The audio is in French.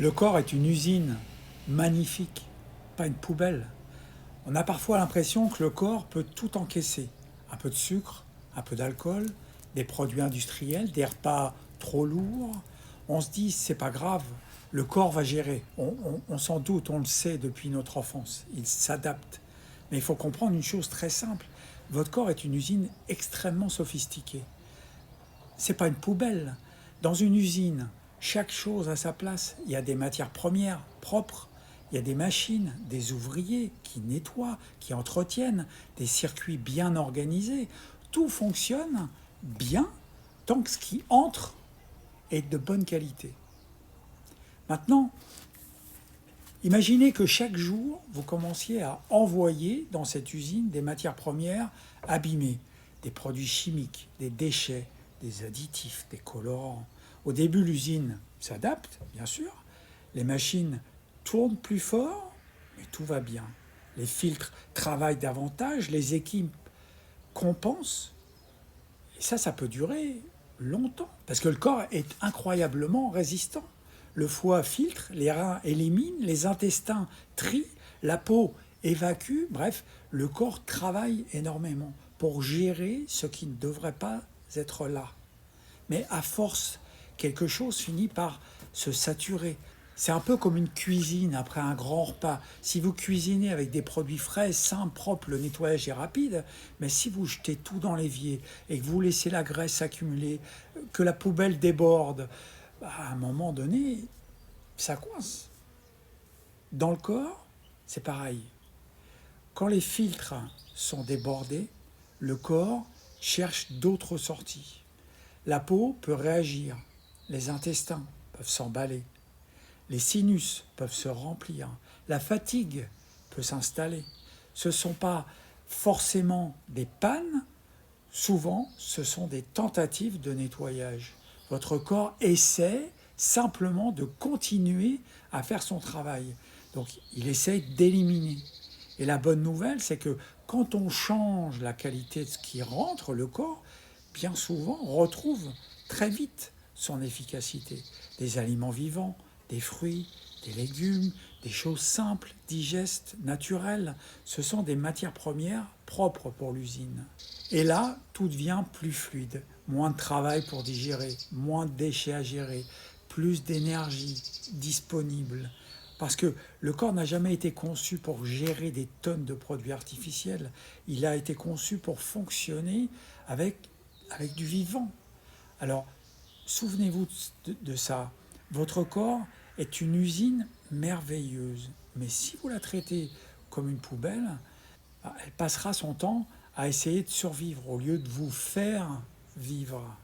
Le corps est une usine magnifique, pas une poubelle. On a parfois l'impression que le corps peut tout encaisser. Un peu de sucre, un peu d'alcool, des produits industriels, des repas trop lourds. On se dit, c'est pas grave, le corps va gérer. On s'en doute, on le sait depuis notre enfance. Il s'adapte. Mais il faut comprendre une chose très simple. Votre corps est une usine extrêmement sophistiquée. C'est pas une poubelle. Dans une usine, chaque chose a sa place. Il y a des matières premières propres, il y a des machines, des ouvriers qui nettoient, qui entretiennent, des circuits bien organisés. Tout fonctionne bien tant que ce qui entre est de bonne qualité. Maintenant, imaginez que chaque jour, vous commenciez à envoyer dans cette usine des matières premières abîmées, des produits chimiques, des déchets, des additifs, des colorants. Au début, l'usine s'adapte, bien sûr. Les machines tournent plus fort, mais tout va bien. Les filtres travaillent davantage, les équipes compensent. Et ça peut durer longtemps, parce que le corps est incroyablement résistant. Le foie filtre, les reins éliminent, les intestins trient, la peau évacue. Bref, le corps travaille énormément pour gérer ce qui ne devrait pas être là. Mais à force, quelque chose finit par se saturer. C'est un peu comme une cuisine après un grand repas. Si vous cuisinez avec des produits frais, simples, propres, le nettoyage est rapide. Mais si vous jetez tout dans l'évier et que vous laissez la graisse s'accumuler, que la poubelle déborde, à un moment donné, ça coince. Dans le corps, c'est pareil. Quand les filtres sont débordés, le corps cherche d'autres sorties. La peau peut réagir, les intestins peuvent s'emballer, les sinus peuvent se remplir, la fatigue peut s'installer. Ce ne sont pas forcément des pannes, souvent ce sont des tentatives de nettoyage. Votre corps essaie simplement de continuer à faire son travail. Donc il essaie d'éliminer. Et la bonne nouvelle, c'est que quand on change la qualité de ce qui rentre, le corps, bien souvent, retrouve très vite son efficacité. Des aliments vivants, des fruits, des légumes, des choses simples, digestes, naturelles. Ce sont des matières premières propres pour l'usine. Et là, tout devient plus fluide. Moins de travail pour digérer, moins de déchets à gérer, plus d'énergie disponible. Parce que le corps n'a jamais été conçu pour gérer des tonnes de produits artificiels. Il a été conçu pour fonctionner avec du vivant. Alors, souvenez-vous de ça. Votre corps est une usine merveilleuse. Mais si vous la traitez comme une poubelle, elle passera son temps à essayer de survivre au lieu de vous faire vivre.